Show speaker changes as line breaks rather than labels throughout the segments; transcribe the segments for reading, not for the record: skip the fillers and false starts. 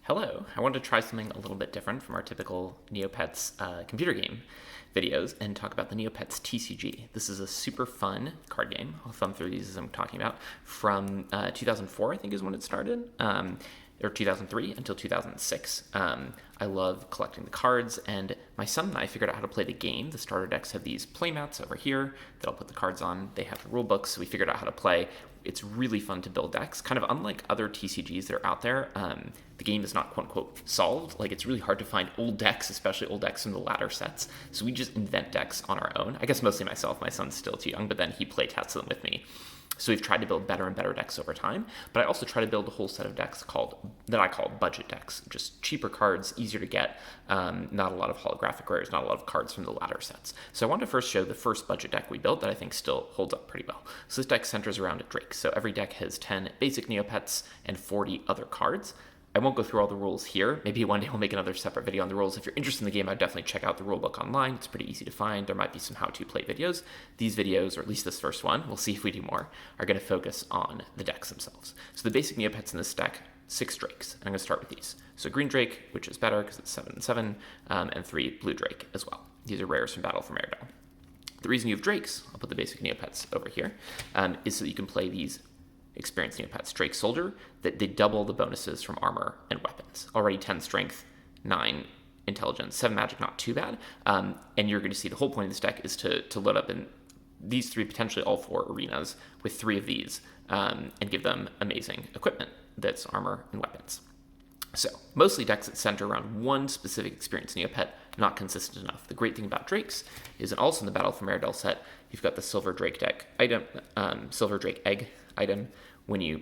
Hello, I wanted to try something a little bit different from our typical Neopets computer game videos and talk about the Neopets TCG. This is a super fun card game. I'll thumb through these as I'm talking about. From 2004, I think is when it started, or 2003 until 2006. I love collecting the cards, and my son and I figured out how to play the game. The starter decks have these playmats over here that I'll put the cards on. They have the rule books, so we figured out how to play. It's really fun to build decks. Kind of unlike other TCGs that are out there, the game is not quote-unquote solved. Like, it's really hard to find old decks, especially old decks from the latter sets. So we just invent decks on our own. I guess mostly myself. My son's still too young, but then he play tests them with me. So we've tried to build better and better decks over time, but I also try to build a whole set of decks that I call budget decks, just cheaper cards, easier to get, not a lot of holographic rares, not a lot of cards from the latter sets. So I want to first show the first budget deck we built that I think still holds up pretty well. So this deck centers around a Draik. So every deck has 10 basic Neopets and 40 other cards. I won't go through all the rules here. Maybe one day we'll make another separate video on the rules. If you're interested in the game, I'd definitely check out the rulebook online. It's pretty easy to find. There might be some how-to play videos. These videos, or at least this first one, we'll see if we do more, are going to focus on the decks themselves. So the basic Neopets in this deck, 6 Draiks. I'm going to start with these. So green Draik, which is better because it's 7 and 7, and 3 blue Draik as well. These are rares from Battle for Meridell. The reason you have Draiks, I'll put the basic Neopets over here, is so that you can play these experienced Neopets. Draik Soldier, that they double the bonuses from armor and weapons. Already 10 strength, 9 intelligence, 7 magic, not too bad. And you're going to see the whole point of this deck is to load up in these 3, potentially all 4 arenas with 3 of these, and give them amazing equipment that's armor and weapons. So mostly decks that center around one specific experienced Neopet, not consistent enough. The great thing about Draiks is that also in the Battle for Meridell set, you've got the Silver Draik deck item, Silver Draik egg item. When you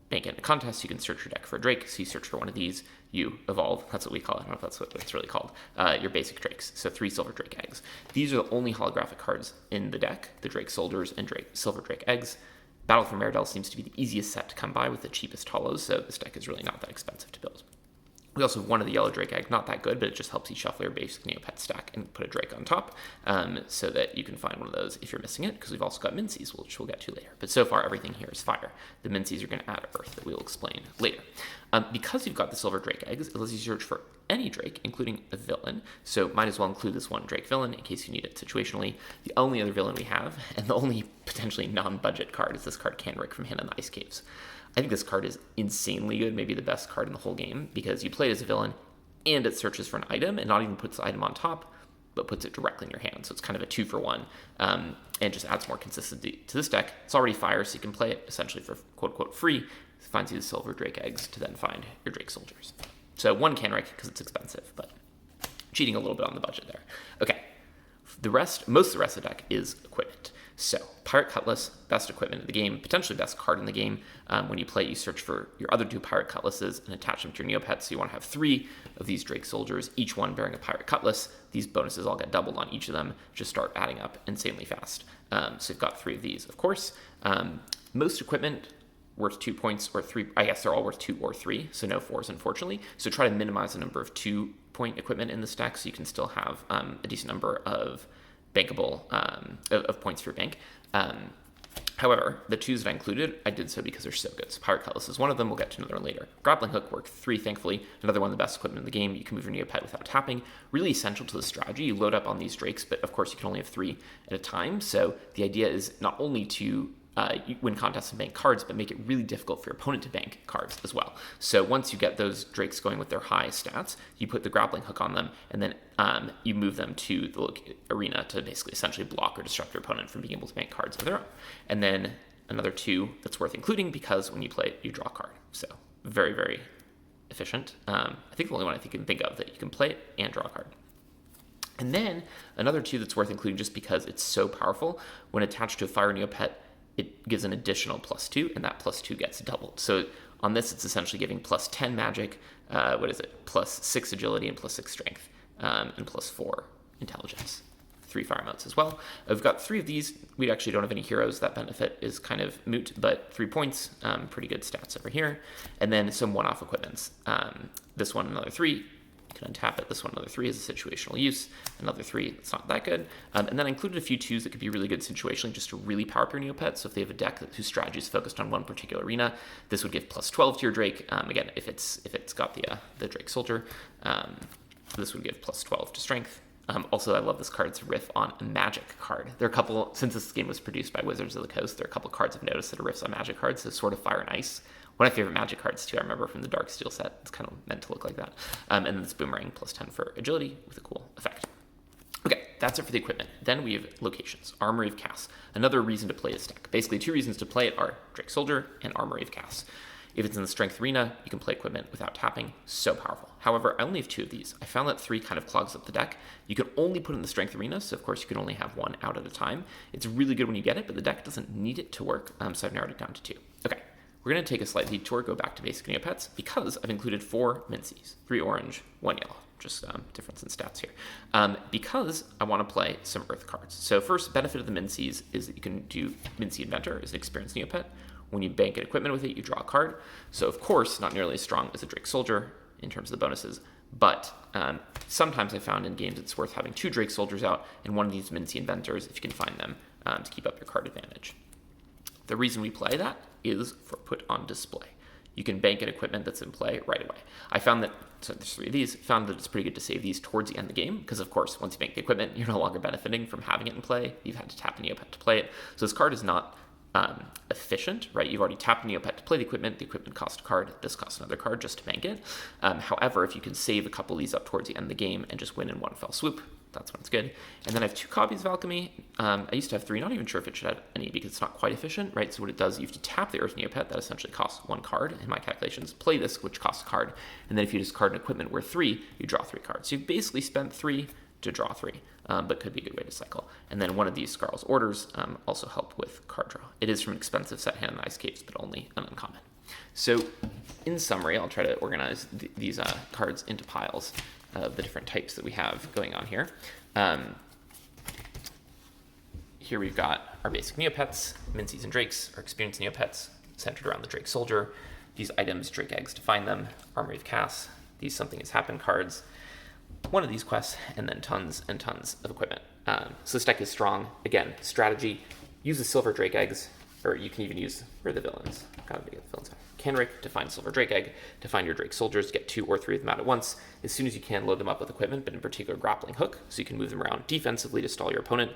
bank in a contest, you can search your deck for a Draik. So you search for one of these, you evolve. That's what we call it. I don't know if that's what it's really called. Your basic Draiks. So 3 Silver Draik eggs. These are the only holographic cards in the deck, the Draik Soldiers and Silver Draik eggs. Battle for Meridell seems to be the easiest set to come by with the cheapest holos, so this deck is really not that expensive to build. We also have one of the yellow Draik egg, not that good, but it just helps you shuffle your basic Neopet stack and put a Draik on top, so that you can find one of those if you're missing it, because we've also got Mincies, which we'll get to later. But so far, everything here is fire. The Mincies are going to add earth that we'll explain later. Because you've got the Silver Draik eggs, it lets you search for any Draik, including a villain, so might as well include this one Draik villain in case you need it situationally. The only other villain we have, and the only potentially non-budget card, is this card Canrick from Hannah in the Ice Caves. I think this card is insanely good, maybe the best card in the whole game, because you play it as a villain, and it searches for an item, and not even puts the item on top, but puts it directly in your hand. So it's kind of a 2-for-1, and just adds more consistency to this deck. It's already fire, so you can play it essentially for quote-unquote free. It finds you the Silver Draik eggs to then find your Draik Soldiers. So 1 Canrick, because it's expensive, but cheating a little bit on the budget there. Okay, most of the rest of the deck is equipment. So, Pirate Cutlass, best equipment in the game, potentially best card in the game. When you play, you search for your other 2 Pirate Cutlasses and attach them to your Neopets. So you want to have 3 of these Draik Soldiers, each one bearing a Pirate Cutlass. These bonuses all get doubled on each of them, just start adding up insanely fast. So you've got 3 of these, of course. Most equipment worth 2 points or 3. I guess they're all worth 2 or 3, so no 4s, unfortunately. So try to minimize the number of 2-point equipment in the stack so you can still have a decent number of bankable of points for your bank. However, the 2s that I included, I did so because they're so good. So Pirate Cutlass is one of them. We'll get to another one later. Grappling Hook worked 3, thankfully. Another one of the best equipment in the game. You can move your Neopet without tapping. Really essential to the strategy. You load up on these Draiks, but of course you can only have 3 at a time. So the idea is not only to win contests and bank cards, but make it really difficult for your opponent to bank cards as well. So once you get those Draiks going with their high stats, you put the grappling hook on them, and then you move them to the arena to basically essentially block or disrupt your opponent from being able to bank cards of their own. And then another 2 that's worth including because when you play it, you draw a card. So very, very efficient. I think the only one I can think of that you can play it and draw a card. And then another 2 that's worth including just because it's so powerful. When attached to a Fire Neopet, it gives an additional +2, and that +2 gets doubled. So on this, it's essentially giving +10 magic, +6 agility, and +6 strength, and +4 intelligence. 3 fire modes as well. I've got 3 of these. We actually don't have any heroes. That benefit is kind of moot, but 3 points, pretty good stats over here. And then some one-off equipments. This one, another 3. You can untap it. This one, another 3 is a situational use. Another 3, that's not that good. And then I included a few 2s that could be really good situationally just to really power up your Neopets. So if they have a deck whose strategy is focused on one particular arena, this would give plus 12 to your Drake. Again, if it's got the Drake Soldier, this would give plus 12 to strength. Also, I love this card's riff on a magic card. There are a couple, since this game was produced by Wizards of the Coast, there are a couple cards I've noticed that are riffs on magic cards, so sort of fire and ice. One of my favorite magic cards, too, I remember from the Dark Steel set. It's kind of meant to look like that. And then this Boomerang, plus 10 for agility with a cool effect. Okay, that's it for the equipment. Then we have locations. Armory of Cass. Another reason to play this deck. Basically, 2 reasons to play it are Drake Soldier and Armory of Cass. If it's in the strength arena, you can play equipment without tapping. So powerful. However, I only have 2 of these. I found that 3 kind of clogs up the deck. You can only put it in the strength arena, so of course you can only have 1 out at a time. It's really good when you get it, but the deck doesn't need it to work, so I've narrowed it down to 2. Okay, we're going to take a slight detour, go back to basic Neopets, because I've included 4 Mincies, 3 orange, 1 yellow. Just difference in stats here. Because I want to play some Earth cards. So first, benefit of the Mincies is that you can do Mincie Inventor as an experienced Neopet. When you bank an equipment with it, you draw a card. So of course, not nearly as strong as a Drake Soldier in terms of the bonuses, but sometimes I found in games it's worth having 2 Drake Soldiers out and one of these Mincie Inventors, if you can find them, to keep up your card advantage. The reason we play that is for put on display. You can bank an equipment that's in play right away. I found that, so there's 3 of these, found that it's pretty good to save these towards the end of the game, because of course, once you bank the equipment, you're no longer benefiting from having it in play. You've had to tap a Neopet to play it. So this card is not efficient, right? You've already tapped a Neopet to play the equipment costs a card, this costs another card just to bank it. However, if you can save a couple of these up towards the end of the game and just win in one fell swoop, that's when it's good. And then I have 2 copies of Alchemy. I used to have 3, not even sure if it should have any because it's not quite efficient, right? So what it does, you have to tap the Earth Neopet, that essentially costs 1 card in my calculations, play this, which costs a card, and then if you discard an equipment worth 3, you draw 3 cards. So you've basically spent 3 to draw 3, but could be a good way to cycle. And then one of these Scarl's Orders also help with card draw. It is from an expensive set hand in Ice Caves, but only an uncommon. So in summary, I'll try to organize these cards into piles of the different types that we have going on here. Here we've got our basic Neopets, Mincies and Drakes, our experienced Neopets centered around the Drake Soldier. These items, Drake Eggs to find them, Armory of Cass, these Something Has Happened cards, one of these quests, and then tons and tons of equipment. So this deck is strong. Again, strategy, use the silver Drake Eggs, or you can even use, where are the villains? Gotta be the villains. Canrick to find silver Drake Egg, to find your Drake Soldiers, get 2 or 3 of them out at once. As soon as you can, load them up with equipment, but in particular grappling hook, so you can move them around defensively to stall your opponent.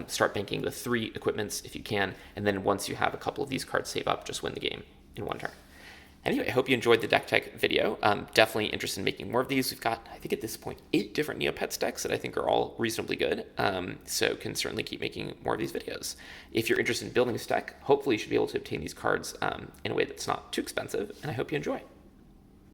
Start banking the 3 equipments if you can, and then once you have a couple of these cards save up, just win the game in 1 turn. Anyway, I hope you enjoyed the deck tech video. Definitely interested in making more of these. We've got, I think at this point, 8 different Neopets decks that I think are all reasonably good. So can certainly keep making more of these videos. If you're interested in building this deck, hopefully you should be able to obtain these cards in a way that's not too expensive, and I hope you enjoy.